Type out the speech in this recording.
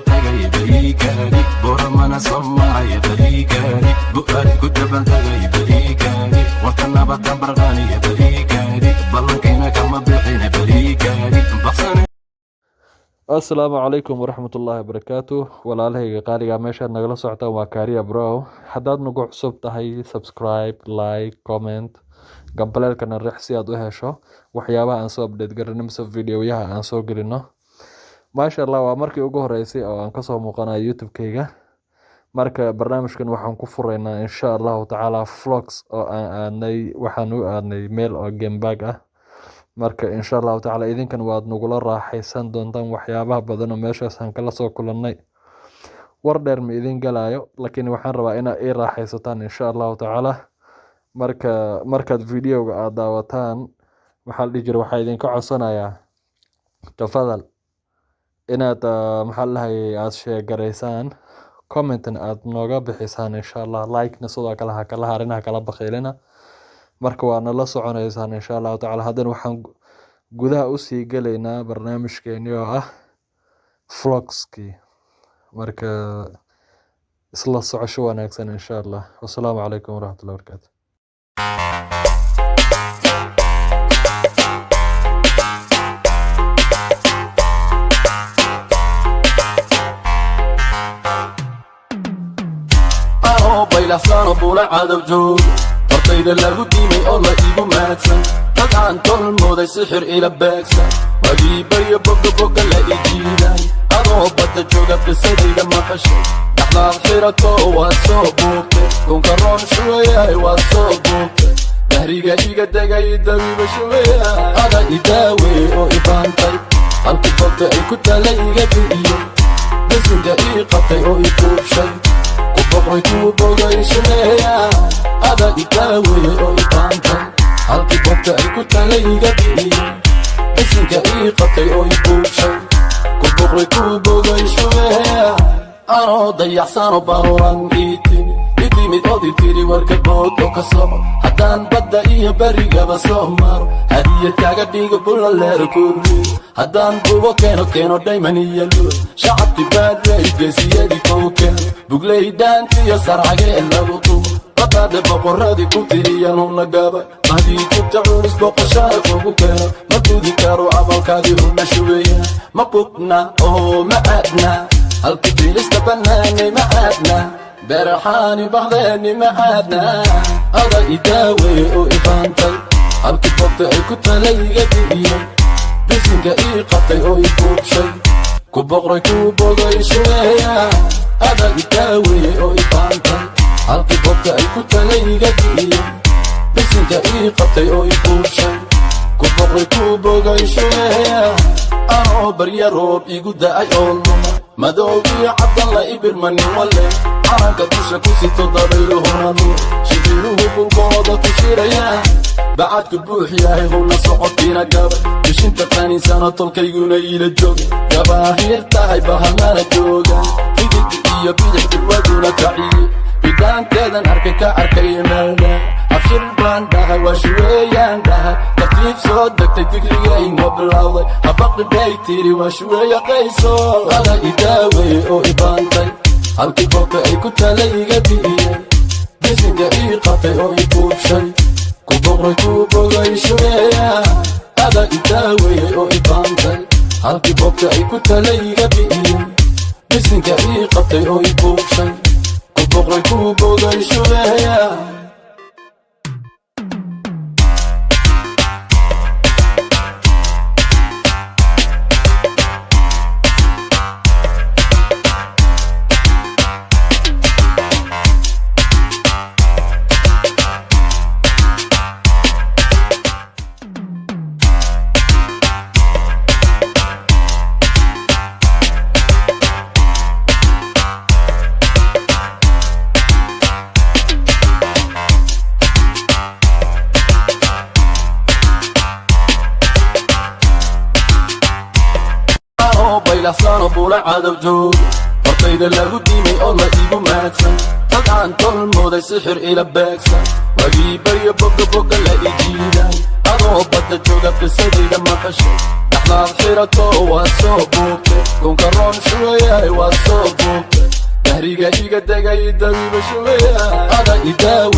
tagay bariikaadi boramana soomacay bariikaadi bu'aad ku dabantagay bariikaadi warka nabadda barqaaniya bariikaadi ballankeena kama bixina bariikaadi baqsane. السلام عليكم ورحمة الله وبركاته walaalahayga qaaliga meeshaad nagala socotaan waa Kaariya Bro. haddaad nagu cusub tahay subscribe, like, comment, gambaleelkana riix si aad u hesho waxyaabaha aan soo update garano mise videoyaha aan soo gelino. maasha Allah waa markii ugu horeysay oo aan kasoo muuqanayo YouTube-kayga. marka barnaamijkan waxaan ku furaynaa insha Allah tacaala vlogs oo waxaan u aadnay meel oo game bag ah. marka insha Allah tacaala idinkan waad nagula raaxaysan doontaan waxyaabaha badan oo meeshaas aan kala soo kulannay. war dheer ma idin galayo laakiin waxaan rabaa inaad ii raaxaysataan insha Allah tacaala. markaad videoga aad daawataan waxaa la dhihi jiray waxaa idinka codsanayaa tafadal inaad aad sheegaraysaan commentan aad nooga bixisaan insha Allah, like-na sidoo kale ha kala harina kala bakhiilina. marka waa nala soconaysaan insha Allah tacaala. haddana waxaan gudaha u sii galaynaa barnaamijkeeni oo ah vlogski. marka isla socosho wanaagsan insha Allah. wassalaamu calaykum waraxmatullahi wabarakaatu. baylaxsano bula cadow joog hortayda lagu diimay oo la iigu maadsan dad aan tolmooday sixir ila beegsan wagiibayo boga la ijiiday adoo badda jooga qisadayda maqashay dhaxlaad xirato waad soo buugtay kunka roon shuwayay waad soo buugtay dahriga iga degay dabiiba shuwayay ada idaawey oo ibaantay halkii bogta ay ku tala iga bi'iyey dasinka ii qabtay oo i kuubshay boqoy ku bogay shumeeya ada idaawey oo ibaantay halkii bogta ay ku tala iga bi'iyey dasinka ii qabtay oo i kuubshay ku boqoy ku bogay shumeeya anoo dayaxsano baruran itimid ood i tiri warka bood oo ka soco haddaan badda iyo berigaba soo maro hadiyad kaaga dhigo bulla leer kurri haddaan bubo keeno dhayman iyo luur shacabki baadwey geesiyadii kow keeno bugley dhaantiyo sarcagee lagu tumo badaade boqoradii ku tiriyanuna gabay mahdii jubta culis boqoshaada kugu keeno ma gudi karo camalkaadii huna shubeeya ma bugna oo ma aadna halkii bilista bannaanay ma aadna beraxaani baxdeeni ma aadna ada idaawey oo ibaantay halkii bogta ay ku tala iga bi'iyey bisinka ii qabtay oo i kuubshay ku boqray ku bogay shuweeya ada idaawey oo ibaantay halkii bogta ay ku tala iga bi'iyey bisinka ii qabtay oo i kuubshay ku boqray ku bogay shuweeya anoo barya roob igu da'ay oo luma madoobiyo cabdalla ibirmanimo leh calanka dusha ku sito dabayluhuna nuur shibiruhu bulkooda ku shirayaan bacadku buux yahay huna socodkiina gabay bishinta qaninsano tolkayguna iila jooga gabaahir tahay bahalnana jooga midig iyo bidix dirwaduna kaciye bidhaanteedan arkay ka arkay meeldha afshir baan dhahay waa shuweeyaan dhahay tartiib soo degtay digrigayna bilowday habaqi bay tiri waa shuweeya qayso ada idaawey oo ibaantay halkii bogta ay ku tala iga bi'iyey bisinka ii qabtay oo i kuubshay ku boqray ku bogay shuweeya ada idaawey oo ibaantay halkii bogta ay ku tala iga bi'iyey bisinka ii qabtay oo i kuubshay ku boqray ku bogay shuweeya. baylaxsano bula cadow joog hortayda lagu diimay oo la iigu maadsan dad aan tolmooday sixir ila beegsan wagiibayo boga la ijiiday adoo badda jooga qisadayda maqashay dhaxlaad xirato waad soo buugtay كون كرون شوية واتسوبو دهريقا إيقا دقا يداوي بشوية هذا يداوي